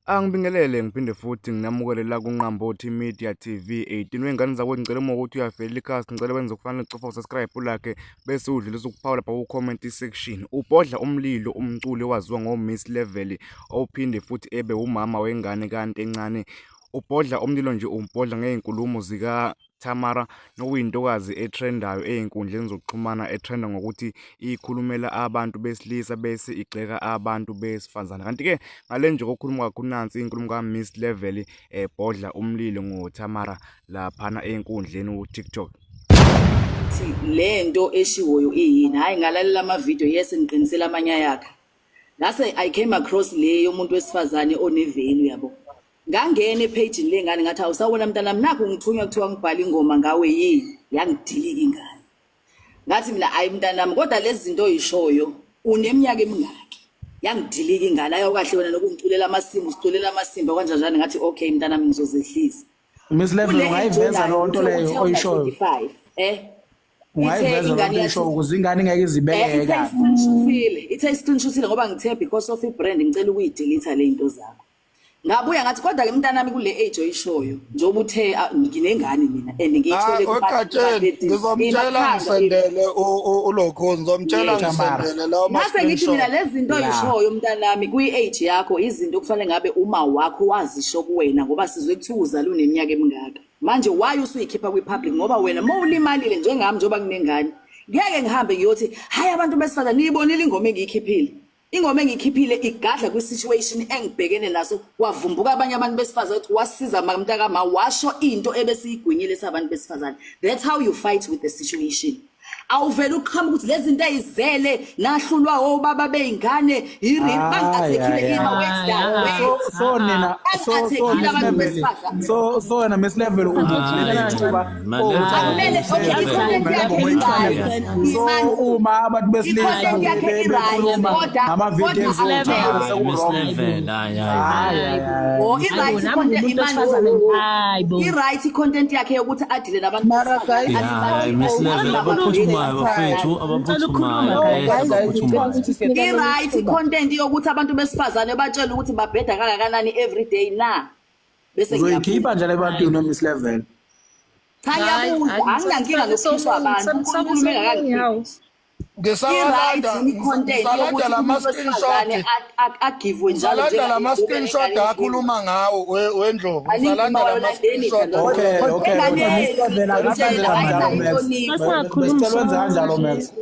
Angibingelele ngiphinde futhi nginamukele la kuNqambothi Media TV 18 wengane zakwethu ngicela uma ukuthi uyavela ikhasi ngicela wenze kufanele ucofa subscribe like bese udlulisa ukuphawula lapha ku comment section. Ubhodla umlilo umculi owaziwa ngo Miss Level ophinde futhi ebe umama wengane kanti encane. Ubhodla umlilo nje umbhodla ngeinkulumo zika Tamara nokuyintokazi etrendayo einkundleni zokuxhumana etrenda ngokuthi ikhulumela abantu besilisa bese igxeka abantu besifazana. Kanti ke ngale nje kokukhuluma kakhulu nansi inkulumo ka Miss Level ebhodla umlilo ngoTamara laphana einkundleni uTikTok. Lento eshiwoyo iyini hayi ngalalela ama video ngiqinisela amanya yakhe ngase I came across leyo umuntu wesifazane onevelu yabo ngangena epage lengane ngathi awusawona mntanami nakho ngithunywa kuthiwa ngibhala ingoma ngawe yini yangidilika ingane ngathi mina ayi mntanami kodwa lezi zinto oyishoyo uneminyaka emingaki yangidilika ingane ayo kahle wena nokungiculela amasimbi usiculela amasimbi kanjani ngathi okay mntanami ngizozehlisa Miss Level ungayiveza lonto leyo oyishoyo ungayiveza lonto oyishoyo ukuze ingane ngeke izibeke kahle ithe screenshotile ngoba ngithe because of ibrand ngicela ukuyidelete le zinto zakho ngabuya ngathi kodwa ke mntanami kule age oyishoyo njengoba uthe nginengane mina and ngiyithole kuPatrick ngizomtshela ngisendele ulokho ngizomtshela ngisendele lawo mase ngithi mina lezi zinto oyishoyo mntanami kwi-age yakho izinto kufanele ngabe uma wakho wazisho kuwena ngoba sizwe kuthuza luneminyaka emingaka manje why usuyikhipha kwi-public ngoba wena mawulimalile njengami njengoba kunengane ngeke ngihambe ngiyothi hayi abantu besifazane niyibonile ingoma engiyikhiphile ingoma engikhiphile igadla kwi-situation engibhekene naso wavumbuka abanye abantu besifazane ukuthi wasiza mntakama washo into ebesiyigwinyile sabantu besifazane. That's how you fight with the situation. Awuvela uqhamuka ukuthi lezi zinto ezizele nahlulwa obaba beingane bangathekile so Miss Level uma abantu besilisa i-right content yakhe yokuthi adile nabantu i-right content yokuthi abantu besifazane batshela ukuthi babheda kangakanani everyday na bese ngiyakhipha njalo ebantwini Miss Level Anginankinga nokukhishwa abantu ukhulume kangakanani ngisalanda lama screenshot akhuluma ngawo wendlovu ngisalanda lama screenshot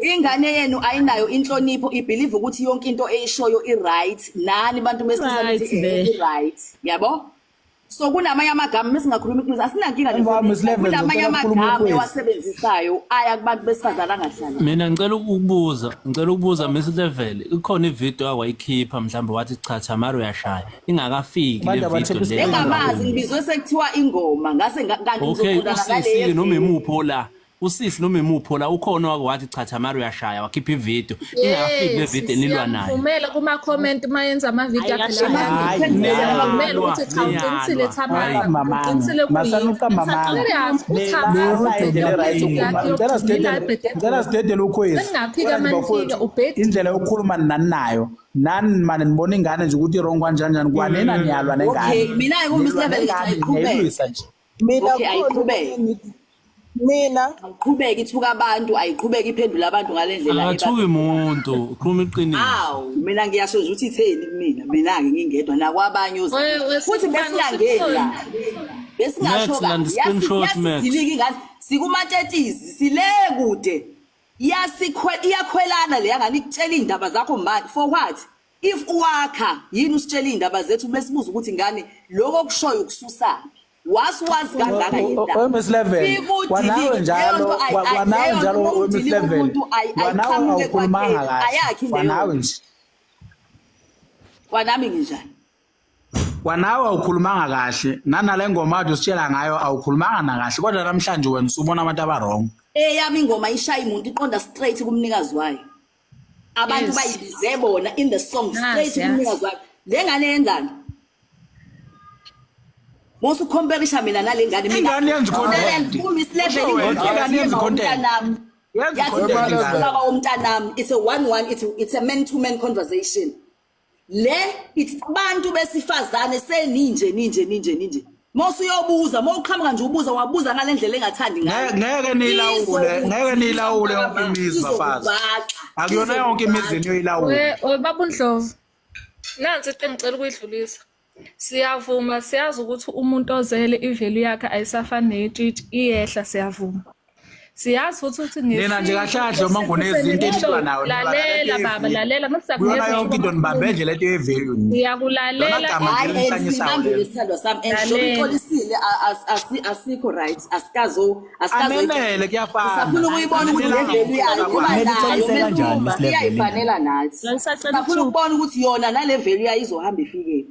ingane yenu ayinayo inhlonipho ibelieve ukuthi yonke into eyishoyo i-right nani bantu besizanithi i-right yabo so kunamanye amagama mesingakhuluma iqiniso asinankinga kunamanye amagama ewasebenzisayo aya kubantu besifazana angahlala mina ngicela ukubuza Miss Level ikhona ivideo awayikhipha mhlawumbe wathi cha Tamara uyashaya ingakafiki le video engamazi ngibizwe sekuthiwa ingoma ngase kanti ngizokhulana ngale noma imupho la usisi noma imupho la ukhona wake wathi cha Tamara uyashaya wakhipha ivideo ingakafiki le video nilwa nayo ngivumela kuma comment mayenza ama video ngivumela ukuthi cha uqinisile Tamara uqinisile masanuka mama ngicela sidedele ukhwezi indlela yokukhuluma nani nayo nani manje nibona ingane nje ukuthi wrong kanjani kwanena niyalwa nengane okay mina Miss Level mina ayiqhubeki ithuka abantu ayiqhubeki iphendula abantu ngalendlela akathuki umuntu ukhuluma iqiniso mina ngiyasho ukuthi itheni mina ke ngingedwa nakwabanye futhi besingasho yasidilika ingane sikumatetizi sile kude iyakhwelana le yangani ikutshela indaba zakho manje for what if uwakha yini usitshela indaba zethu besibuza ukuthi ngane lokho kushoyo ukususa waswazi kangaka yindaba Miss Level wanawe njalo Miss Level wanawe awukhulumanga kahle wanawe nje wanami nginjani wanawe awukhulumanga kahle nanale ngoma athi usitshela ngayo awukhulumanga na kahle kodwa namhlanje wena usubona abantu abarong yami ingoma ishaya umuntu iqonda straight kumnikazi wayo abantu bayibize bona in the song straight kumnikazi wayo lengane yenzani Mosu comparisha mina nalengane mina ingane yenza content Miss Level ingane yenza content yathi umntanami it's a one-one it's a man-to-man conversation It's abantu besifazane seninje. Mawusuyobuza, mawuqhamuka nje ubuza wabuza ngalendlela engathandi ngayo. Ngeke nilawule yonke imizi bafazi. Akuyona yonke imizi niyoyilawula. Baba Ndlovu. Nansi into engicela ukuyidlulisa. Siyavuma, siyazi ukuthi umuntu ozele ivalue yakhe ayisafani neyetshitshi iyehla siyavuma. Siyazi futhi ukuthi nina nje kahlahle uma ngunezinto enilwa nawo. Lalela baba, lalela kusiyakunika yonke into nibambele lento yevalue. Ngiyakulalela. Hayi isithandwa sami enjobe ixolisile asikho right asikazo amenele kuyafana. Safuna ukuyibona ukuthi le value yayo kuba nayo mesuma iyayifanela nathi. Safuna ukubona ukuthi yona nale value yayo izohamba ifike.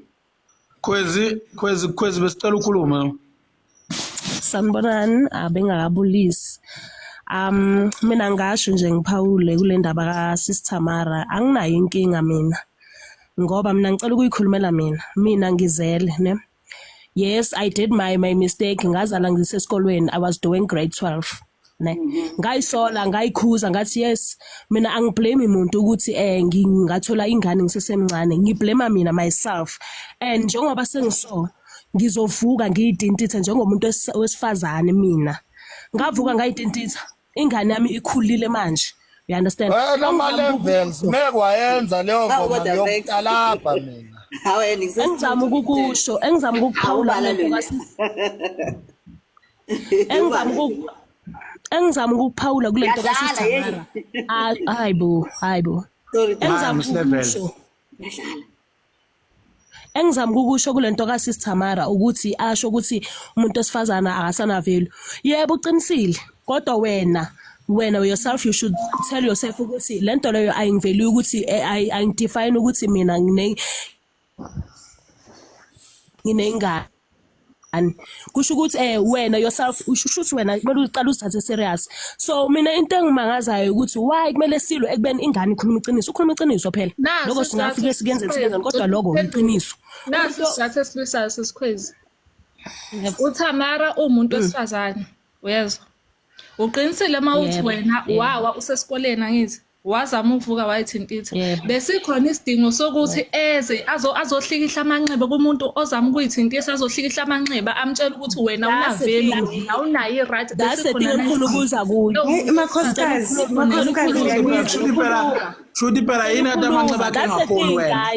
Khwezi besicela ukukhuluma. Sanibonani abengakabulisi. Mina ngasho nje ngiphawule kule ndaba ka Sister Tamara anginayo inkinga mina. Ngoba mina ngicela ukuyikhulumela mina ngizele ne. Yes, I did my mistake ngazala ngisesikolweni. I was doing grade 12. Ne. Ngayisola ngayikhuza ngathi yes mina angiblame umuntu ukuthi ngingathola ingane ngisesemncane. Ngiblame mina myself. And njengoba sengiso ngizovuka ngiyidintitha njengomuntu wesifazane mina. Ngavuka ngayidintitha. Ingane yami ikhulile manje. You understand? Ama levels mekwayenza leyo ngoma yokuqalapha mina. Engizama ukukusho, engizama ukuphawula engizama ukuphawula kule nto kaSister Tamara. Hayibo. Engizama ukusho kule nto kaSister Tamara ukuthi asho ukuthi umuntu osifazana akasana value. Yebo uqinisile kodwa wena yourself you should tell yourself ukuthi lento leyo ayingivalue ukuthi ayidefine ukuthi mina nginengane. Kusho ukuthi wena yourself ushuthi wena kumele uqale uzithathe serious. So mina into engimangazayo ukuthi why kumele silwe ekubeni ingane ikhuluma iqiniso. Ukhuluma iqiniso phela. Lokho singafike sikenze kodwa lokho iqiniso. Naso isizathu esibisayo sesikhwezi. UTamara umuntu wesifazane uyezwa. Uqinisile mawuthi wena wawa usesikoleni angithi wazama ukuvuka wayithintitha besikhona isidingo sokuthi eze azohlikihla amanxeba kumuntu ozama ukuyithintisa azohlikihla amanxeba amtshela ukuthi wena unaveli awunayo i-right besikhona ngifuna ukuza kuyo makhosikazi Shuti phela yini ade amanxeba akhe ngafoni wena.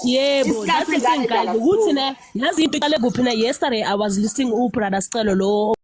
Yebo, that's the thing guys ukuthi ne yazi into iqale kuphi na yesterday I was listening ubrother Sicelo lo